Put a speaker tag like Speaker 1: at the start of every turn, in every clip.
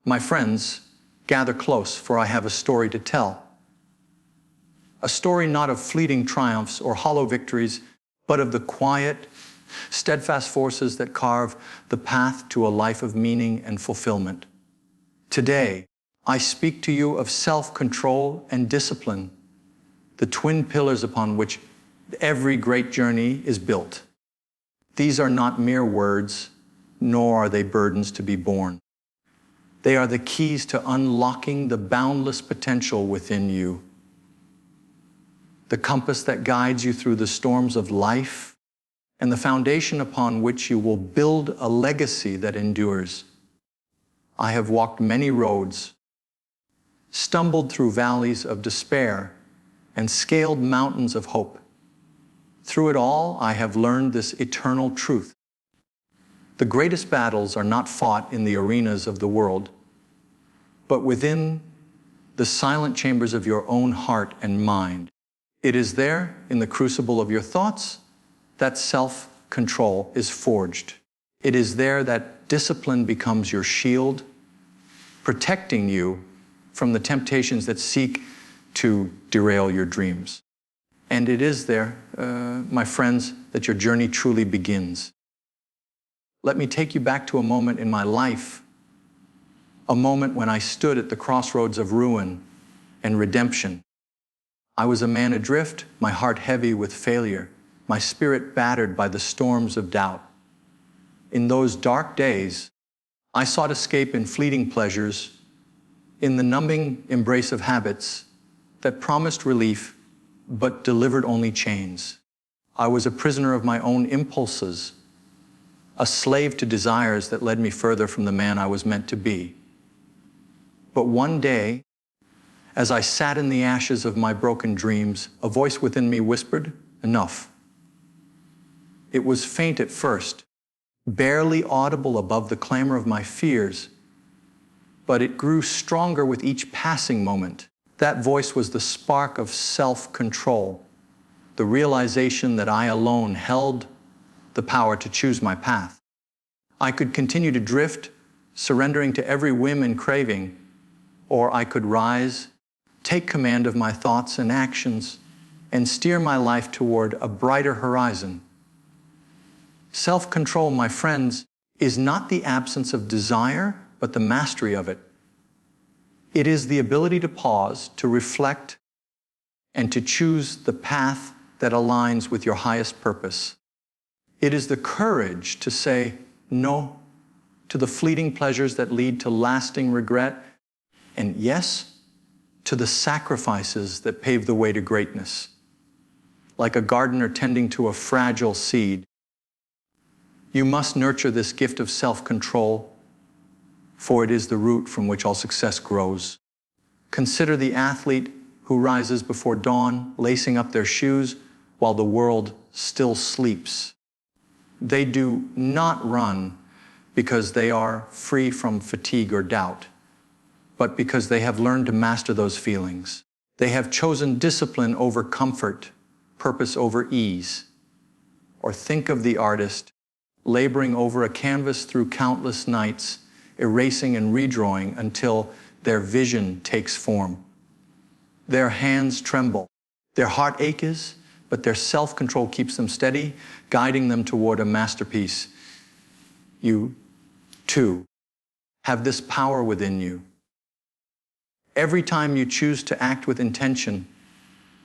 Speaker 1: My friends, gather close, for I have a story to tell. A story not of fleeting triumphs or hollow victories, but of the quiet, steadfast forces that carve the path to a life of meaning and fulfillment. Today, I speak to you of self-control and discipline, the twin pillars upon which every great journey is built. These are not mere words, nor are they burdens to be borne. They are the keys to unlocking the boundless potential within you, the compass that guides you through the storms of life, and the foundation upon which you will build a legacy that endures. I have walked many roads, stumbled through valleys of despair, and scaled mountains of hope. Through it all, I have learned this eternal truth. The greatest battles are not fought in the arenas of the world, but within the silent chambers of your own heart and mind. It is there, in the crucible of your thoughts, that self-control is forged. It is there that discipline becomes your shield, protecting you from the temptations that seek to derail your dreams. And it is there, my friends, that your journey truly begins. Let me take you back to a moment in my life, a moment when I stood at the crossroads of ruin and redemption. I was a man adrift, my heart heavy with failure, my spirit battered by the storms of doubt. In those dark days, I sought escape in fleeting pleasures, in the numbing embrace of habits that promised relief but delivered only chains. I was a prisoner of my own impulses, a slave to desires that led me further from the man I was meant to be. But one day, as I sat in the ashes of my broken dreams, a voice within me whispered, "Enough." It was faint at first, barely audible above the clamor of my fears, but it grew stronger with each passing moment. That voice was the spark of self-control, the realization that I alone held the power to choose my path. I could continue to drift, surrendering to every whim and craving, or I could rise, take command of my thoughts and actions, and steer my life toward a brighter horizon. Self-control, my friends, is not the absence of desire, but the mastery of it. It is the ability to pause, to reflect, and to choose the path that aligns with your highest purpose. It is the courage to say no to the fleeting pleasures that lead to lasting regret, and yes to the sacrifices that pave the way to greatness. Like a gardener tending to a fragile seed, you must nurture this gift of self-control, for it is the root from which all success grows. Consider the athlete who rises before dawn, lacing up their shoes while the world still sleeps. They do not run because they are free from fatigue or doubt, but because they have learned to master those feelings. They have chosen discipline over comfort, purpose over ease. Or think of the artist laboring over a canvas through countless nights, erasing and redrawing until their vision takes form. Their hands tremble, their heart aches, but their self-control keeps them steady, guiding them toward a masterpiece. You, too, have this power within you. Every time you choose to act with intention,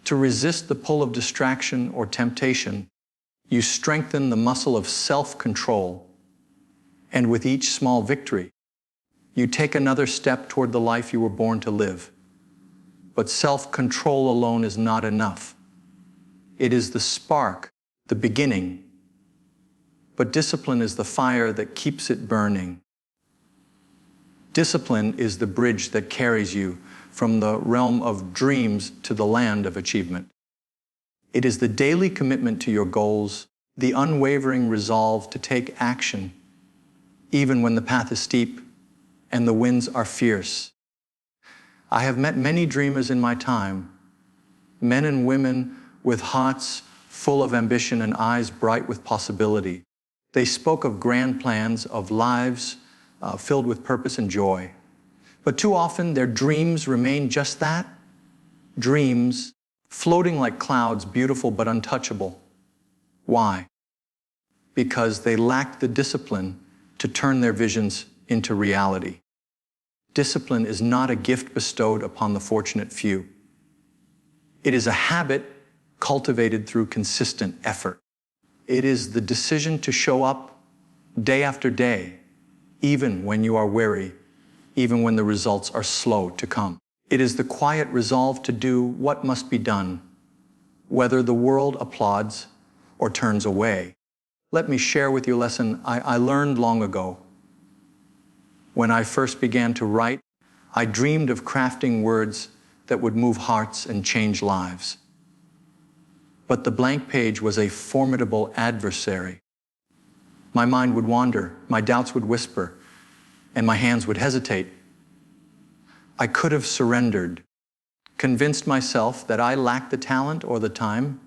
Speaker 1: to resist the pull of distraction or temptation, you strengthen the muscle of self-control. And with each small victory, you take another step toward the life you were born to live. But self-control alone is not enough. It is the spark, the beginning. But discipline is the fire that keeps it burning. Discipline is the bridge that carries you from the realm of dreams to the land of achievement. It is the daily commitment to your goals, the unwavering resolve to take action, even when the path is steep and the winds are fierce. I have met many dreamers in my time, men and women with hearts full of ambition and eyes bright with possibility. They spoke of grand plans, of lives filled with purpose and joy. But too often their dreams remain just that, dreams, floating like clouds, beautiful but untouchable. Why? Because they lack the discipline to turn their visions into reality. Discipline is not a gift bestowed upon the fortunate few. It is a habit cultivated through consistent effort. It is the decision to show up day after day, even when you are weary, even when the results are slow to come. It is the quiet resolve to do what must be done, whether the world applauds or turns away. Let me share with you a lesson I learned long ago. When I first began to write, I dreamed of crafting words that would move hearts and change lives. But the blank page was a formidable adversary. My mind would wander, my doubts would whisper, and my hands would hesitate. I could have surrendered, convinced myself that I lacked the talent or the time,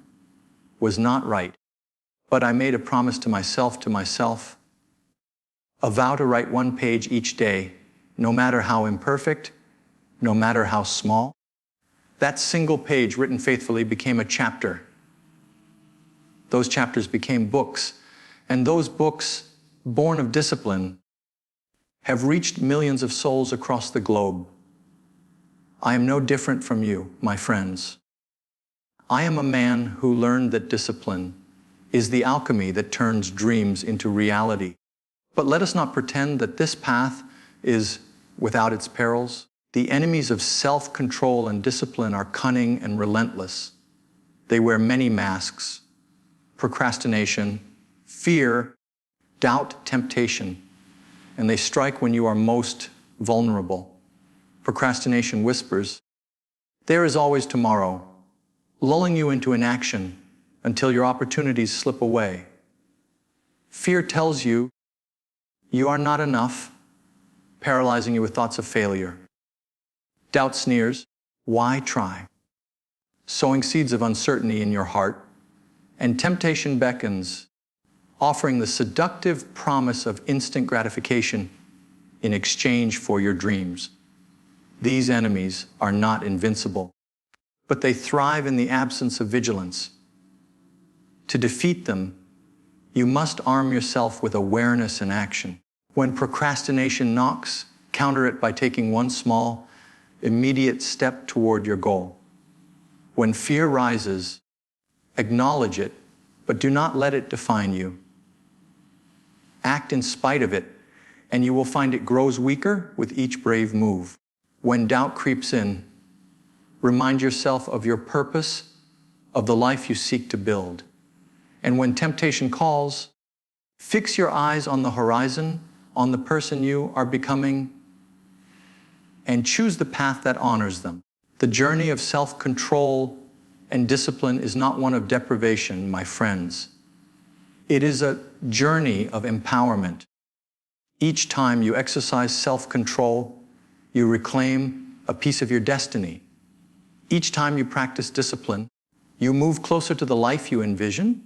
Speaker 1: was not right. But I made a promise to myself, a vow to write one page each day, no matter how imperfect, no matter how small. That single page written faithfully became a chapter. Those chapters became books, and those books, born of discipline, have reached millions of souls across the globe. I am no different from you, my friends. I am a man who learned that discipline is the alchemy that turns dreams into reality. But let us not pretend that this path is without its perils. The enemies of self-control and discipline are cunning and relentless. They wear many masks: procrastination, fear, doubt, temptation, and they strike when you are most vulnerable. Procrastination whispers, "There is always tomorrow," lulling you into inaction until your opportunities slip away. Fear tells you you are not enough, paralyzing you with thoughts of failure. Doubt sneers, "Why try?" sowing seeds of uncertainty in your heart. And temptation beckons, offering the seductive promise of instant gratification in exchange for your dreams. These enemies are not invincible, but they thrive in the absence of vigilance. To defeat them, you must arm yourself with awareness and action. When procrastination knocks, counter it by taking one small, immediate step toward your goal. When fear rises, acknowledge it, but do not let it define you. Act in spite of it, and you will find it grows weaker with each brave move. When doubt creeps in, remind yourself of your purpose, of the life you seek to build. And when temptation calls, fix your eyes on the horizon, on the person you are becoming, and choose the path that honors them. The journey of self-control and discipline is not one of deprivation, my friends. It is a journey of empowerment. Each time you exercise self-control, you reclaim a piece of your destiny. Each time you practice discipline, you move closer to the life you envision.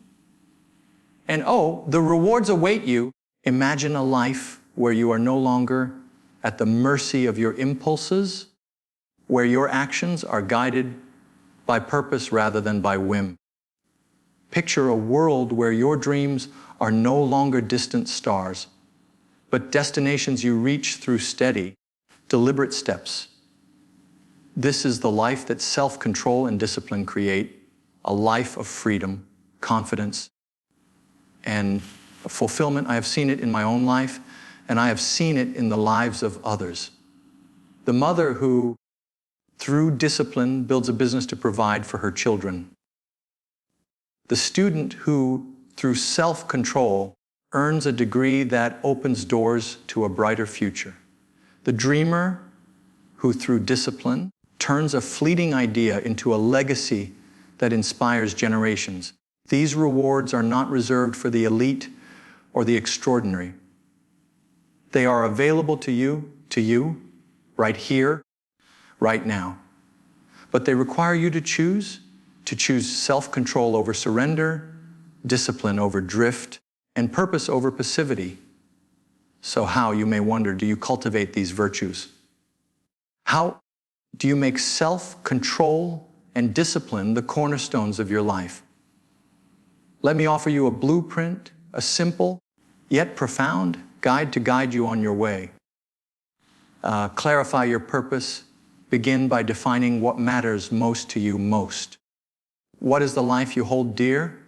Speaker 1: And oh, the rewards await you. Imagine a life where you are no longer at the mercy of your impulses, where your actions are guided by purpose rather than by whim. Picture a world where your dreams are no longer distant stars, but destinations you reach through steady, deliberate steps. This is the life that self-control and discipline create, a life of freedom, confidence, and fulfillment. I have seen it in my own life, and I have seen it in the lives of others. The mother who, through discipline, builds a business to provide for her children. The student who, through self-control, earns a degree that opens doors to a brighter future. The dreamer who, through discipline, turns a fleeting idea into a legacy that inspires generations. These rewards are not reserved for the elite or the extraordinary. They are available to you, right here, right now. But they require you to choose self-control over surrender, discipline over drift, and purpose over passivity. So how, you may wonder, do you cultivate these virtues? How do you make self-control and discipline the cornerstones of your life? Let me offer you a blueprint, a simple yet profound guide to guide you on your way. Clarify your purpose. Begin by defining what matters most to you most. What is the life you hold dear?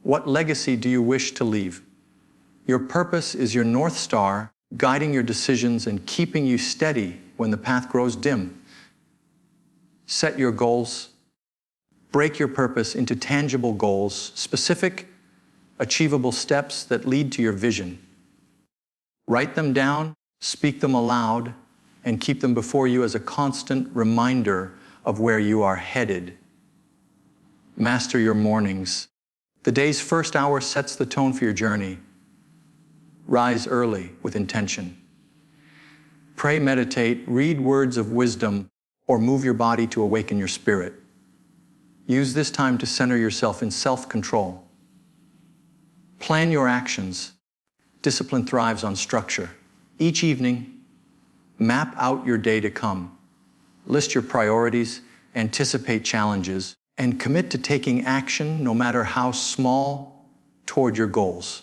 Speaker 1: What legacy do you wish to leave? Your purpose is your North Star, guiding your decisions and keeping you steady when the path grows dim. Set your goals. Break your purpose into tangible goals, specific, achievable steps that lead to your vision. Write them down, speak them aloud, and keep them before you as a constant reminder of where you are headed. Master your mornings. The day's first hour sets the tone for your journey. Rise early with intention. Pray, meditate, read words of wisdom, or move your body to awaken your spirit. Use this time to center yourself in self-control. Plan your actions. Discipline thrives on structure. Each evening, map out your day to come. List your priorities, anticipate challenges, and commit to taking action, no matter how small, toward your goals.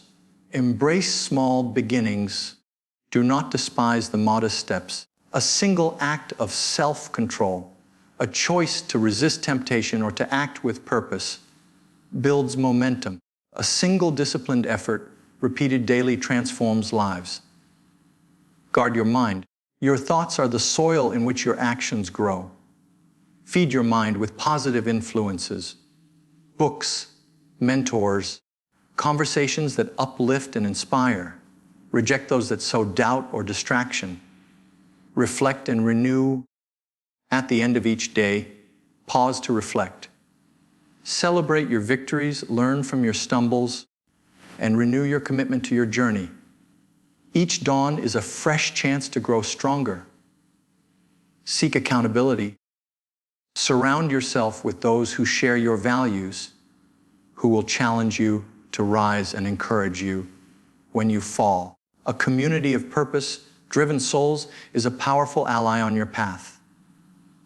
Speaker 1: Embrace small beginnings. Do not despise the modest steps. A single act of self-control, a choice to resist temptation or to act with purpose, builds momentum. A single disciplined effort, repeated daily, transforms lives. Guard your mind. Your thoughts are the soil in which your actions grow. Feed your mind with positive influences, books, mentors, conversations that uplift and inspire. Reject those that sow doubt or distraction. Reflect and renew. At the end of each day, pause to reflect. Celebrate your victories, learn from your stumbles, and renew your commitment to your journey. Each dawn is a fresh chance to grow stronger. Seek accountability. Surround yourself with those who share your values, who will challenge you to rise and encourage you when you fall. A community of purpose-driven souls is a powerful ally on your path.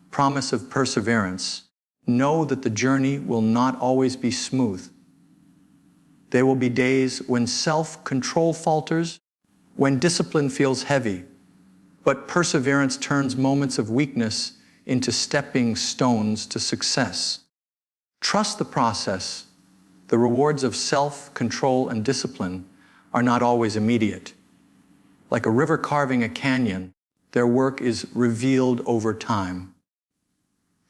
Speaker 1: Promise of perseverance. Know that the journey will not always be smooth. There will be days when self-control falters, when discipline feels heavy, but perseverance turns moments of weakness into stepping stones to success. Trust the process. The rewards of self-control and discipline are not always immediate. Like a river carving a canyon, their work is revealed over time.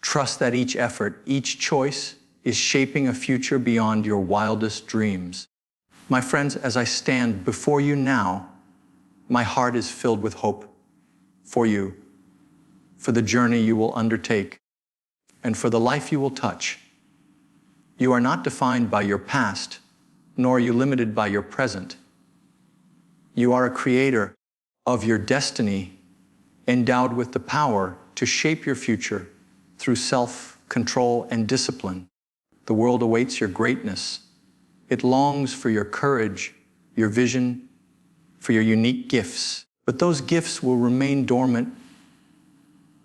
Speaker 1: Trust that each effort, each choice, is shaping a future beyond your wildest dreams. My friends, as I stand before you now, my heart is filled with hope for you, for the journey you will undertake, and for the life you will touch. You are not defined by your past, nor are you limited by your present. You are a creator of your destiny, endowed with the power to shape your future through self-control and discipline. The world awaits your greatness. It longs for your courage, your vision, for your unique gifts. But those gifts will remain dormant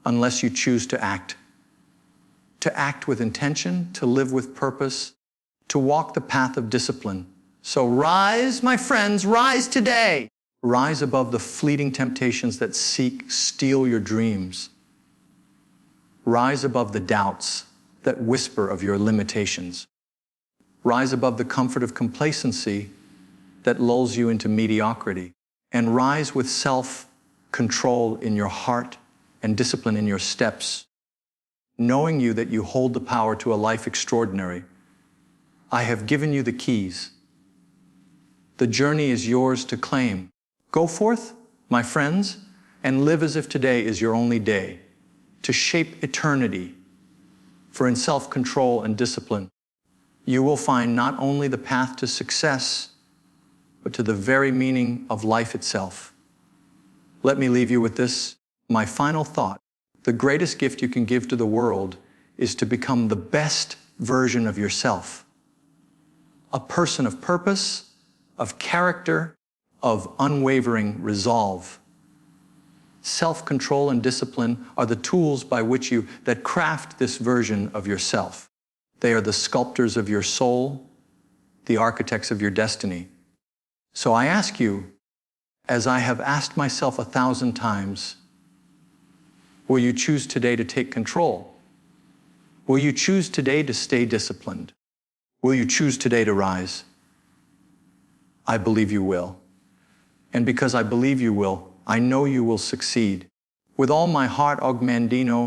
Speaker 1: unless you choose to act. To act with intention, to live with purpose, to walk the path of discipline. So rise, my friends, rise today. Rise above the fleeting temptations that steal your dreams. Rise above the doubts that whisper of your limitations. Rise above the comfort of complacency that lulls you into mediocrity. And rise with self-control in your heart and discipline in your steps, knowing you that you hold the power to a life extraordinary. I have given you the keys. The journey is yours to claim. Go forth, my friends, and live as if today is your only day, to shape eternity. For in self-control and discipline, you will find not only the path to success, but to the very meaning of life itself. Let me leave you with this, my final thought. The greatest gift you can give to the world is to become the best version of yourself. A person of purpose, of character, of unwavering resolve. self-control and discipline are the tools by which that craft this version of yourself. They are the sculptors of your soul, the architects of your destiny. So I ask you, as I have asked myself 1,000 times, will you choose today to take control? Will you choose today to stay disciplined? Will you choose today to rise? I believe you will. And because I believe you will, I know you will succeed. With all my heart, Og Mandino,